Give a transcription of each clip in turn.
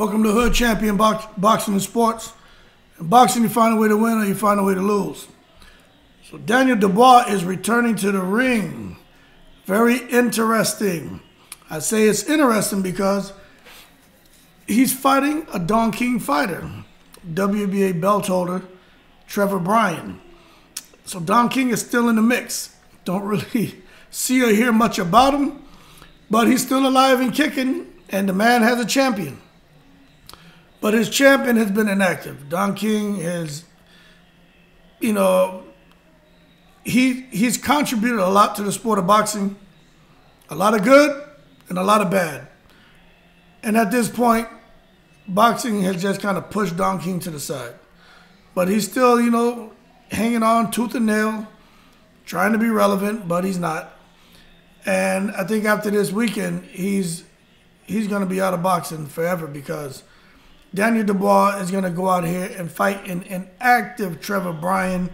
Welcome to Hood Champion Boxing and Sports. In boxing, you find a way to win or you find a way to lose. So Daniel Dubois is returning to the ring. Very interesting. I say it's interesting because he's fighting a Don King fighter, WBA belt holder, Trevor Bryan. So Don King is still in the mix. Don't really see or hear much about him, but he's still alive and kicking, and the man has a champion. But his champion has been inactive. Don King is, he's contributed a lot to the sport of boxing. A lot of good and a lot of bad. And at this point, boxing has just kind of pushed Don King to the side. But he's still, hanging on tooth and nail, trying to be relevant, but he's not. And I think after this weekend, he's going to be out of boxing forever because Daniel Dubois is going to go out here and fight an inactive Trevor Bryan,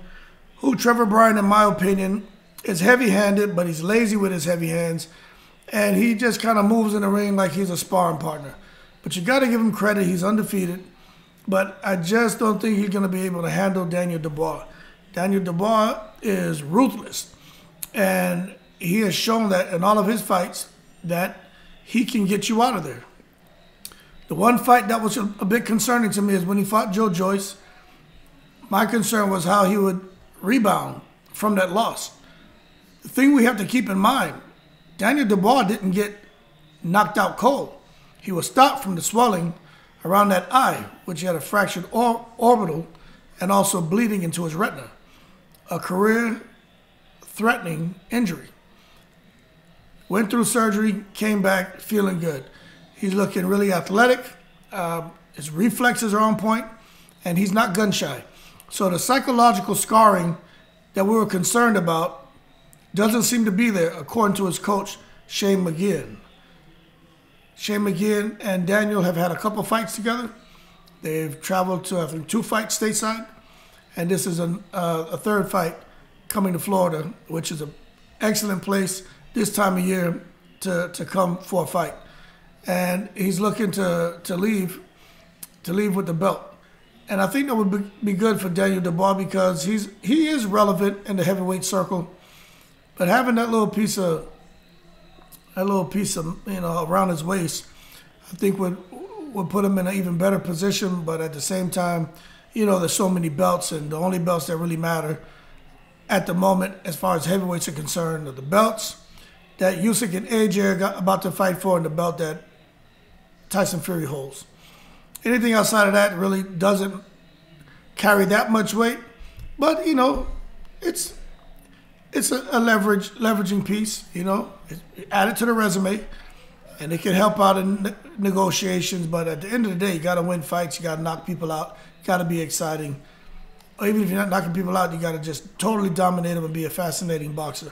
who Trevor Bryan, in my opinion, is heavy-handed, but he's lazy with his heavy hands, and he just kind of moves in the ring like he's a sparring partner. But you got to give him credit. He's undefeated, but I just don't think he's going to be able to handle Daniel Dubois. Daniel Dubois is ruthless, and he has shown that in all of his fights that he can get you out of there. The one fight that was a bit concerning to me is when he fought JOYCE. My concern was how he would rebound from that loss. The thing we have to keep in mind, Daniel Dubois didn't get knocked out cold. He was stopped from the swelling around that eye, which he had a fractured orbital and also bleeding into his retina. A career-threatening injury. Went through surgery, came back feeling good. He's looking really athletic. His reflexes are on point, and he's not gun shy. So the psychological scarring that we were concerned about doesn't seem to be there, according to his coach, Shane McGinn. Shane McGinn and Daniel have had a couple fights together. They've traveled to, I think, 2 fights stateside, and this is a third fight coming to Florida, which is an excellent place this time of year to come for a fight. And he's looking to leave with the belt. And I think that would be good for Daniel Dubois because he is relevant in the heavyweight circle. But having that little piece of around his waist, I think would put him in an even better position. But at the same time, there's so many belts, and the only belts that really matter at the moment, as far as heavyweights are concerned, are the belts that Usyk and AJ are about to fight for, and the belt that Tyson Fury holds. Anything outside of that really doesn't carry that much weight, but it's a leveraging piece. Add it to the resume, and it can help out in negotiations. But at the end of the day, you got to win fights. You got to knock people out. You got to be exciting. Or even if you're not knocking people out, you got to just totally dominate them and be a fascinating boxer.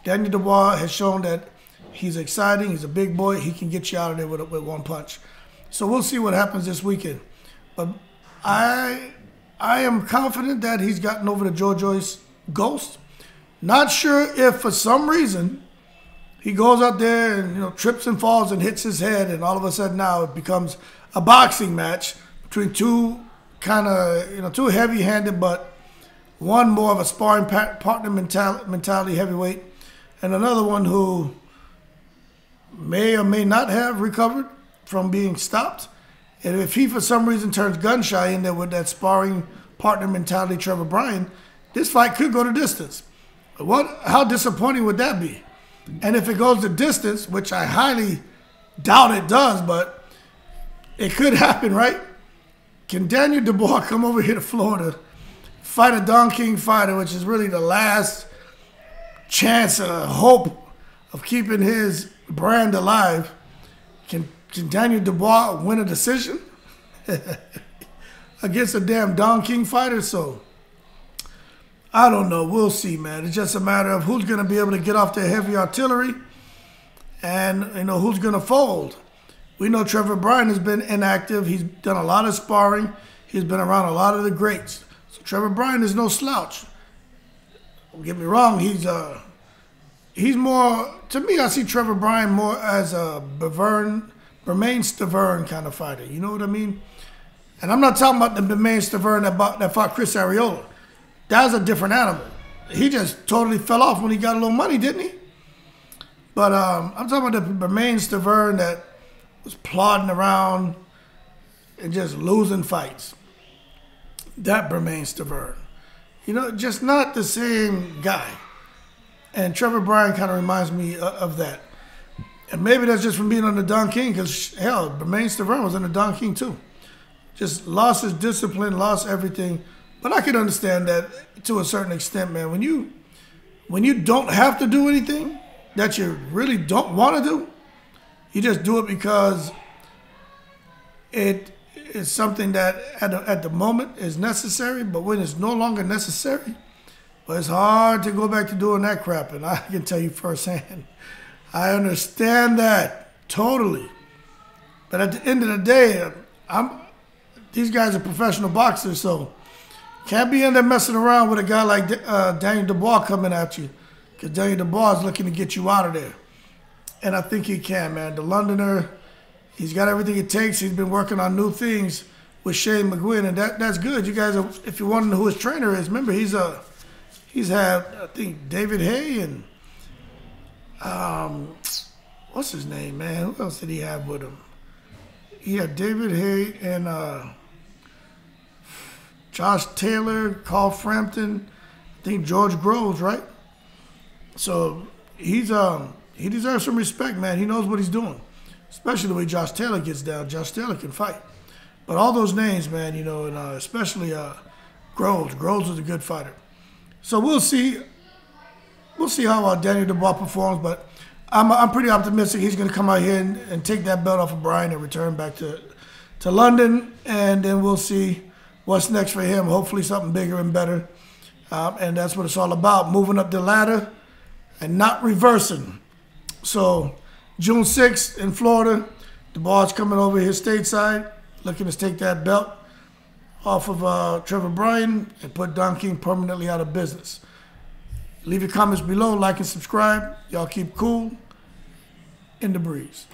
Daniel Dubois has shown that he's exciting. He's a big boy. He can get you out of there with one punch. So we'll see what happens this weekend. But I am confident that he's gotten over the JOYCE ghost. Not sure if for some reason he goes out there and trips and falls and hits his head, and all of a sudden now it becomes a boxing match between two two heavy-handed, but one more of a sparring partner mentality heavyweight, and another one who may or may not have recovered from being stopped. And if he for some reason turns gun shy in there with that sparring partner mentality, Trevor Bryan, this fight could go to distance. How disappointing would that be? And if it goes to distance, which I highly doubt it does, but it could happen, right? Can Daniel Dubois come over here to Florida, fight a Don King fighter, which is really the last chance, hope of keeping his brand alive? Can Daniel Dubois win a decision against a damn Don King fighter? So I don't know. We'll see, man. It's just a matter of who's going to be able to get off their heavy artillery and who's going to fold. We know Trevor Bryan has been inactive. He's done a lot of sparring. He's been around a lot of the greats. So Trevor Bryan is no slouch. Don't get me wrong. He's more, to me, I see Trevor Bryan more as a Bavarian Bermain Stavern kind of fighter. You know what I mean? And I'm not talking about the Bermain Stavern that fought Chris Arreola. That was a different animal. He just totally fell off when he got a little money, didn't he? But I'm talking about the Bermain Stavern that was plodding around and just losing fights. That Bermain Stavern. You know, just not the same guy. And Trevor Bryan kind of reminds me of that. And maybe that's just from being on the Don King, because, hell, Bermain Stavern was on the Don King too. Just lost his discipline, lost everything. But I can understand that to a certain extent, man. When you don't have to do anything that you really don't want to do, you just do it because it is something that at the moment is necessary, but when it's no longer necessary, well, it's hard to go back to doing that crap. And I can tell you firsthand, I understand that totally. But at the end of the day, these guys are professional boxers, so can't be in there messing around with a guy like Daniel Dubois coming at you, because Daniel Dubois is looking to get you out of there. And I think he can, man. The Londoner, he's got everything it takes. He's been working on new things with Shane McGuinn, and that's good. You guys, if you want to know who his trainer is, remember he's had, I think, David Hay and what's his name, man? Who else did he have with him? He had David Hay and Josh Taylor, Carl Frampton, I think George Groves, right? So he deserves some respect, man. He knows what he's doing, especially the way Josh Taylor gets down. Josh Taylor can fight. But all those names, man, you know, and especially Groves. Groves was a good fighter. So we'll see. We'll see how Daniel Dubois performs, but I'm pretty optimistic he's going to come out here and take that belt off of Bryan and return back to London, and then we'll see what's next for him. Hopefully something bigger and better, and that's what it's all about, moving up the ladder and not reversing. So June 6th in Florida, Dubois coming over here stateside, looking to take that belt off of Trevor Bryan and put Don King permanently out of business. Leave your comments below, like and subscribe. Y'all keep cool in the breeze.